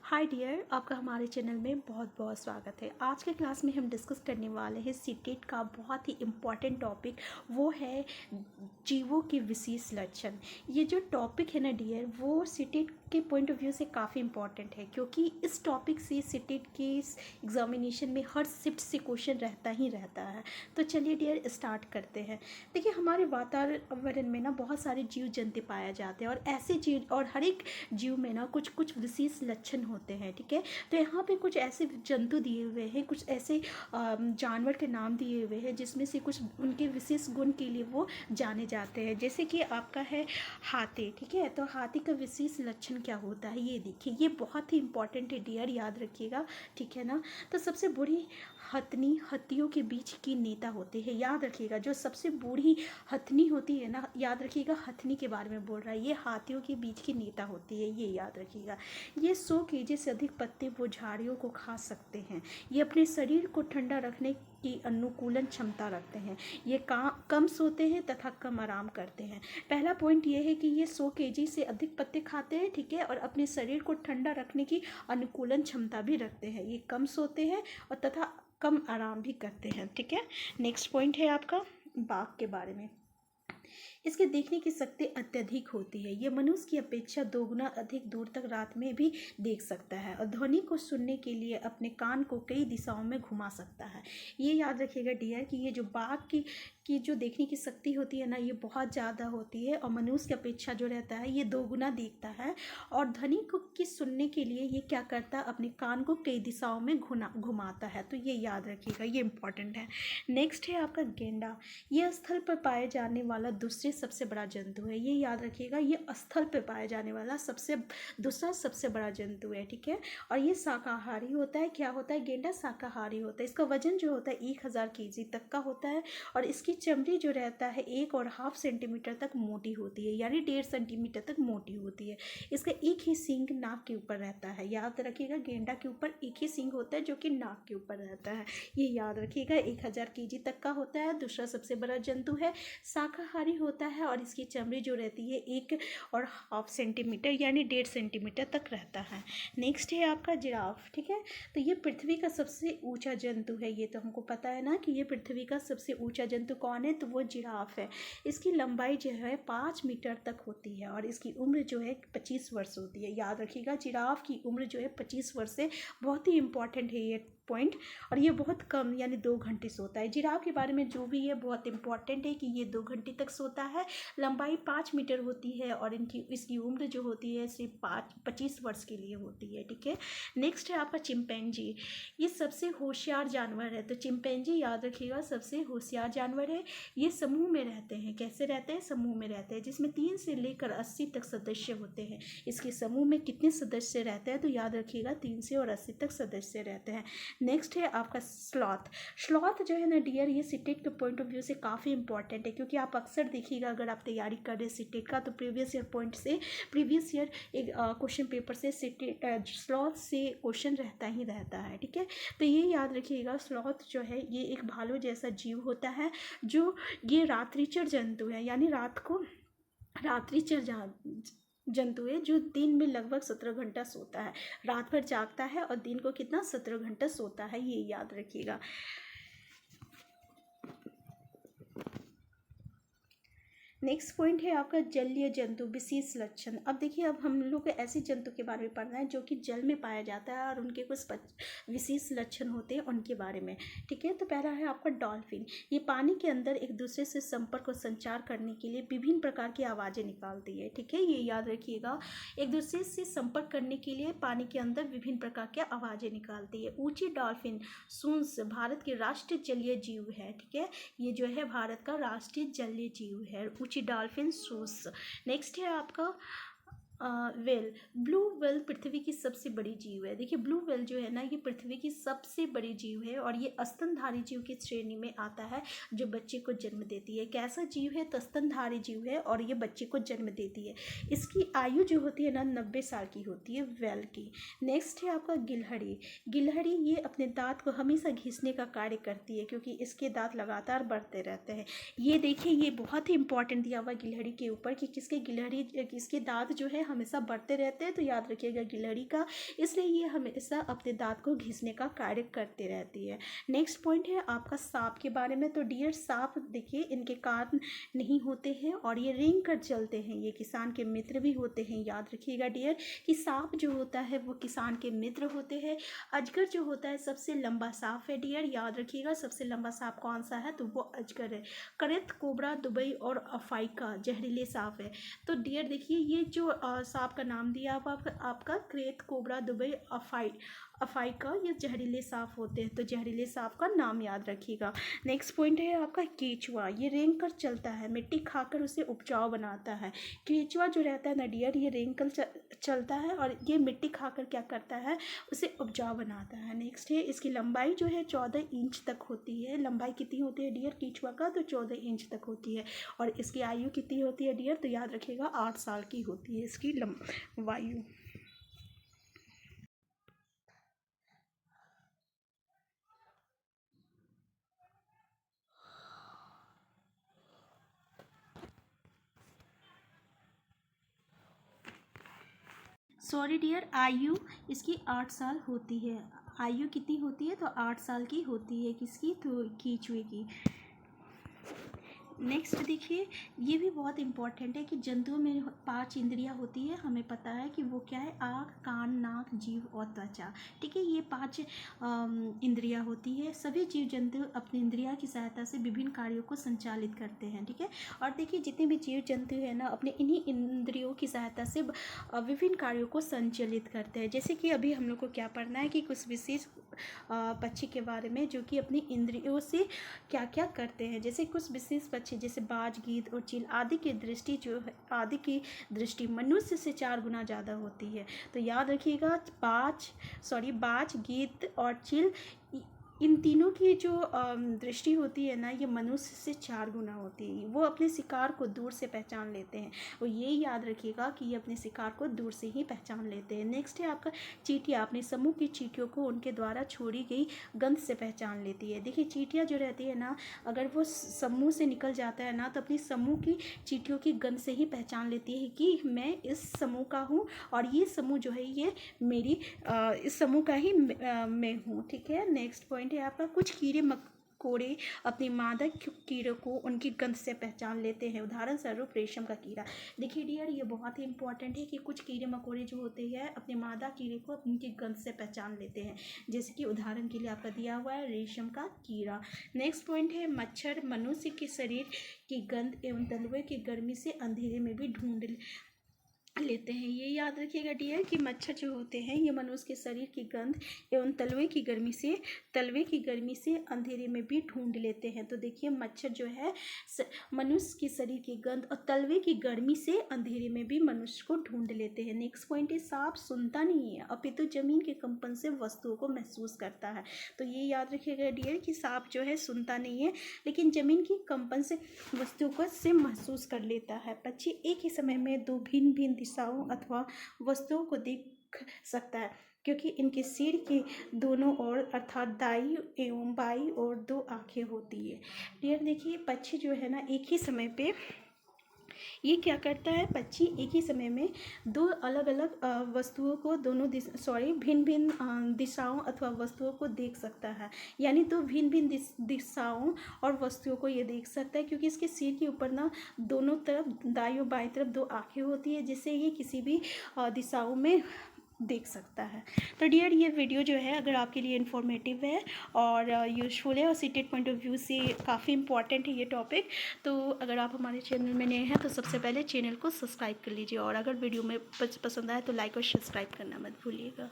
Hi dear, आपका हमारे channel में बहुत बहुत स्वागत है। आज के क्लास में हम डिस्कस करने वाले हैं सीटेट का बहुत ही इम्पॉर्टेंट टॉपिक, वो है जीवों के विशेष लक्षण। ये जो टॉपिक है ना डियर, वो सीटेट के पॉइंट ऑफ व्यू से काफ़ी इम्पॉर्टेंट है, क्योंकि इस टॉपिक से सीटेट के एग्जामिनेशन में हर शिफ्ट से क्वेश्चन रहता ही रहता है। तो चलिए डियर स्टार्ट करते हैं। देखिए, हमारे वातावरण में ना बहुत सारे जीव जंतु पाए जाते हैं, और ऐसे जीव और हर एक जीव में ना कुछ कुछ विशेष लक्षण होते हैं। ठीक है, तो यहाँ पे कुछ ऐसे जंतु दिए हुए हैं, कुछ ऐसे जानवर के नाम दिए हुए हैं जिसमें से कुछ उनके विशेष गुण के लिए वो जाने जाते हैं। जैसे कि आपका है हाथी। ठीक है, तो हाथी का विशेष लक्षण क्या होता है, ये देखिए, ये बहुत ही इंपॉर्टेंट है डियर, याद रखिएगा। ठीक है ना, तो सबसे बूढ़ी हथनी हत्तियों के बीच की नेता होते हैं, याद रखिएगा। जो सबसे बूढ़ी हथनी होती है ना, याद रखिएगा, हथनी के बारे में बोल रहा है, ये हाथियों के बीच की नेता होती है, ये याद रखिएगा। ये 100 केजी से अधिक पत्ते वो झाड़ियों को खा सकते हैं। ये अपने शरीर को ठंडा रखने की अनुकूलन क्षमता रखते हैं। ये कम सोते हैं तथा कम आराम करते हैं। पहला पॉइंट ये है कि ये 100 केजी से अधिक पत्ते खाते हैं। ठीक है, और अपने शरीर को ठंडा रखने की अनुकूलन क्षमता भी रखते हैं। ये कम सोते हैं और तथा कम आराम भी करते हैं। ठीक है, नेक्स्ट पॉइंट है आपका बाघ के बारे में। इसके देखने की शक्ति अत्यधिक होती है। ये मनुष्य की अपेक्षा 2 गुना अधिक दूर तक रात में भी देख सकता है, और ध्वनि को सुनने के लिए अपने कान को कई दिशाओं में घुमा सकता है। ये याद रखिएगा डियर कि ये जो बाघ की जो देखने की शक्ति होती है ना, ये बहुत ज़्यादा होती है, और मनुष्य की अपेक्षा जो रहता है ये 2 गुना देखता है। और ध्वनि को की सुनने के लिए ये क्या करता है, अपने कान को कई दिशाओं में घुमाता है। तो ये याद रखिएगा, ये इंपॉर्टेंट है। नेक्स्ट है आपका गेंडा। ये स्थल पर पाए जाने वाला दूसरे सबसे बड़ा जंतु है। ये याद रखिएगा, ये स्थल पर पाए जाने वाला दूसरा सबसे बड़ा जंतु है। ठीक है, और ये शाकाहारी होता है। क्या होता है, गेंडा शाकाहारी होता है। इसका वजन जो होता है 1000 केजी तक का होता है, और इसकी चमड़ी जो रहता है 1.5 सेंटीमीटर तक मोटी होती है, यानी 1.5 सेंटीमीटर तक मोटी होती है। इसका एक ही सींग नाक के ऊपर रहता है। याद रखिएगा, गेंडा के ऊपर एक ही सींग होता है जो कि नाक के ऊपर रहता है। ये याद रखिएगा, 1000 केजी तक का होता है, दूसरा सबसे बड़ा जंतु है, शाकाहारी होता है, और इसकी चमड़ी जो रहती है 1.5 सेंटीमीटर यानी 1.5 सेंटीमीटर तक रहता है। नेक्स्ट है आपका जिराफ। ठीक है, तो ये पृथ्वी का सबसे ऊंचा जंतु है। ये तो हमको पता है ना कि ये पृथ्वी का सबसे ऊंचा जंतु कौन है, तो वो जिराफ है। इसकी लंबाई जो है 5 मीटर तक होती है, और इसकी उम्र जो है 25 वर्ष होती है। याद रखिएगा, जिराफ की उम्र जो है 25 वर्ष से, बहुत ही इंपॉर्टेंट है ये पॉइंट। और ये बहुत कम यानी 2 घंटे सोता है। जिराफ के बारे में जो भी है बहुत इंपॉर्टेंट है कि ये 2 घंटे तक सोता है, लंबाई 5 मीटर होती है, और इसकी उम्र जो होती है सिर्फ 25 वर्ष के लिए होती है। ठीक है, नेक्स्ट है आपका चिंपैंजी। ये सबसे होशियार जानवर है। तो चिंपैंजी याद रखिएगा, सबसे होशियार जानवर है। ये समूह में रहते हैं। कैसे रहते हैं, समूह में रहते हैं, जिसमें 3 से लेकर 80 तक सदस्य होते हैं। इसके समूह में कितने सदस्य रहते हैं, तो याद रखिएगा 3 से और 80 तक सदस्य रहते हैं। नेक्स्ट है आपका स्लॉथ। स्लॉथ जो है ना डियर, ये सीटेट के पॉइंट ऑफ व्यू से काफ़ी इंपॉर्टेंट है, क्योंकि आप अक्सर देखिएगा अगर आप तैयारी कर रहे हैं सीटेट का, तो प्रीवियस ईयर एक क्वेश्चन पेपर से सीटेट स्लॉथ से क्वेश्चन रहता ही रहता है। ठीक है, तो ये याद रखिएगा, स्लॉथ जो है ये एक भालू जैसा जीव होता है, जो ये रात्रिचर जंतु है, यानी रात को रात्रिचर जंतु है, जो दिन में लगभग 17 घंटा सोता है। रात भर जागता है और दिन को कितना 17 घंटा सोता है, ये याद रखिएगा। नेक्स्ट पॉइंट है आपका जलीय जंतु विशेष लक्षण। अब देखिए, अब हम लोग को ऐसे जंतु के बारे में पढ़ना है जो कि जल में पाया जाता है, और उनके कुछ विशेष लक्षण होते हैं उनके बारे में। ठीक है, तो पहला है आपका डॉल्फिन। ये पानी के अंदर एक दूसरे से संपर्क और संचार करने के लिए विभिन्न प्रकार की आवाज़ें निकालती है। ठीक है, ये याद रखिएगा, एक दूसरे से संपर्क करने के लिए पानी के अंदर विभिन्न प्रकार की आवाज़ें निकालती है। ऊँची डॉल्फिन सूंस भारत के राष्ट्रीय जलीय जीव है। ठीक है, ये जो है भारत का राष्ट्रीय जलीय जीव है, डॉल्फिन सूस। नेक्स्ट है आपका वेल। ब्लू वेल पृथ्वी की सबसे बड़ी जीव है। देखिए, ब्लू वेल जो है ना, ये पृथ्वी की सबसे बड़ी जीव है, और ये स्तनधारी जीव की श्रेणी में आता है, जो बच्चे को जन्म देती है। कैसा जीव है, तो स्तनधारी जीव है, और ये बच्चे को जन्म देती है। इसकी आयु जो होती है ना 90 साल की होती है वेल की। नेक्स्ट है आपका गिलहरी। गिलहरी ये अपने दांत को हमेशा घिसने का कार्य करती है, क्योंकि इसके दांत लगातार बढ़ते रहते हैं। ये देखिए, ये बहुत ही इंपॉर्टेंट दिया हुआ गिलहरी के ऊपर कि किसके दांत जो है हमेशा बढ़ते रहते हैं, तो याद रखिएगा गिलहरी का, इसलिए ये हमेशा अपने दांत को घिसने का कार्य करती रहती है। नेक्स्ट पॉइंट है आपका सांप के बारे में। तो डियर सांप देखिए, इनके कान नहीं होते हैं और ये रेंग कर चलते हैं, ये किसान के मित्र भी होते हैं। याद रखिएगा डियर कि सांप जो होता है वो किसान के मित्र होते हैं। अजगर जो होता है सबसे लंबा सांप है डियर, याद रखिएगा सबसे लंबा सांप कौन सा है, तो वो अजगर है। करेत, कोबरा, दुबई और अफ्रीका जहरीले सांप है। तो डियर देखिए ये जो सांप का नाम दिया आपका क्रेत, कोबरा, दुबई, अफ्रीका, ये जहरीले सांप होते हैं, तो जहरीले सांप का नाम याद रखिएगा। नेक्स्ट पॉइंट है आपका केचुआ, ये रेंग कर चलता है, मिट्टी खाकर उसे उपजाऊ बनाता है। केचुआ जो रहता है ना डियर, ये रेंग कर चलता है और ये मिट्टी खाकर क्या करता है, उसे उपजाऊ बनाता है। नेक्स्ट है इसकी लंबाई जो है 14 इंच तक होती है। लंबाई कितनी होती है डियर केचुआ का, तो 14 इंच तक होती है। और इसकी आयु कितनी होती है डियर, तो याद रखिएगा 8 साल की होती है इसकी वायु। सॉरी डियर, आयु इसकी 8 साल होती है। आयु कितनी होती है, तो 8 साल की होती है किसकी, तो कीचुए की। नेक्स्ट देखिए, ये भी बहुत इंपॉर्टेंट है कि जंतुओं में 5 इंद्रियां होती है, हमें पता है कि वो क्या है, आँख, कान, नाक, जीभ और त्वचा। ठीक है, ये 5 इंद्रियां होती है। सभी जीव जंतु अपनी इंद्रिया की सहायता से विभिन्न कार्यों को संचालित करते हैं। ठीक है, और देखिए जितने भी जीव जंतु है ना, अपने इन्हीं इंद्रियों की सहायता से विभिन्न कार्यों को संचालित करते हैं। जैसे कि अभी हम लोग को क्या पढ़ना है कि कुछ विशेष पक्षी के बारे में जो कि अपनी इंद्रियों से क्या क्या करते हैं। जैसे कुछ विशेष पक्षी जैसे बाज, गीद और चील आदि की दृष्टि जो है, आदि की दृष्टि मनुष्य से 4 गुना ज़्यादा होती है। तो याद रखिएगा बाज, गीद और चील, इन तीनों की जो दृष्टि होती है ना, ये मनुष्य से 4 गुना होती है। वो अपने शिकार को दूर से पहचान लेते हैं, और ये याद रखिएगा कि ये अपने शिकार को दूर से ही पहचान लेते हैं। नेक्स्ट है आपका चींटियाँ, अपने समूह की चींटियों को उनके द्वारा छोड़ी गई गंध से पहचान लेती है। देखिए चींटियाँ जो रहती है ना, अगर वो समूह से निकल जाता है ना, तो अपनी समूह की चींटियों की गंध से ही पहचान लेती है कि मैं इस समूह का हूँ और ये समूह जो है ये मेरी इस समूह का ही मैं हूँ। ठीक है, नेक्स्ट पॉइंट है आपका कुछ कीड़े मकोड़े अपनी मादा कीड़ों को उनकी गंध से पहचान लेते हैं। उदाहरण स्वरूप रेशम का कीड़ा। देखिए डियर, ये बहुत ही इंपॉर्टेंट है कि कुछ कीड़े मकोड़े जो होते हैं अपने मादा कीड़े को उनकी गंध से पहचान लेते हैं। जैसे कि उदाहरण के लिए आपका दिया हुआ है रेशम का कीड़ा। नेक्स्ट पॉइंट है मच्छर मनुष्य के शरीर की गंध एवं तलवे की गर्मी से अंधेरे में भी ढूंढ लेते हैं। ये याद रखिएगा डियर कि मच्छर जो होते हैं ये मनुष्य के शरीर की गंध एवं तलवे की गर्मी से अंधेरे में भी ढूंढ लेते हैं। तो देखिए मच्छर जो है मनुष्य के शरीर की गंध और तलवे की गर्मी से अंधेरे में भी मनुष्य को ढूंढ लेते हैं। नेक्स्ट पॉइंट है सांप सुनता नहीं है अपितु जमीन के कंपन से वस्तुओं को महसूस करता है। तो ये याद रखिएगा डियर कि सांप जो है सुनता नहीं है, लेकिन जमीन की कंपन से वस्तुओं को से महसूस कर लेता है। पक्षी एक ही समय में 2 भिन्न भिन्न दिशाओं अथवा वस्तुओं को देख सकता है, क्योंकि इनके सिर के दोनों ओर अर्थात दाई एवं बाई ओर 2 आँखें होती है। डियर देखिए पक्षी जो है ना, एक ही समय पे ये क्या करता है, पक्षी एक ही समय में 2 अलग अलग वस्तुओं को भिन्न भिन्न दिशाओं अथवा वस्तुओं को देख सकता है। यानी तो भिन्न भिन्न दिशाओं और वस्तुओं को ये देख सकता है, क्योंकि इसके सिर के ऊपर ना दोनों तरफ दाईं और बाईं तरफ 2 आँखें होती है, जिससे ये किसी भी दिशाओं में देख सकता है। तो डियर ये वीडियो जो है अगर आपके लिए इन्फॉर्मेटिव है और यूजफुल है और सीटेड पॉइंट ऑफ व्यू से काफ़ी इंपॉर्टेंट है ये टॉपिक, तो अगर आप हमारे चैनल में नए हैं तो सबसे पहले चैनल को सब्सक्राइब कर लीजिए, और अगर वीडियो में पसंद आए तो लाइक और सब्सक्राइब करना मत भूलिएगा।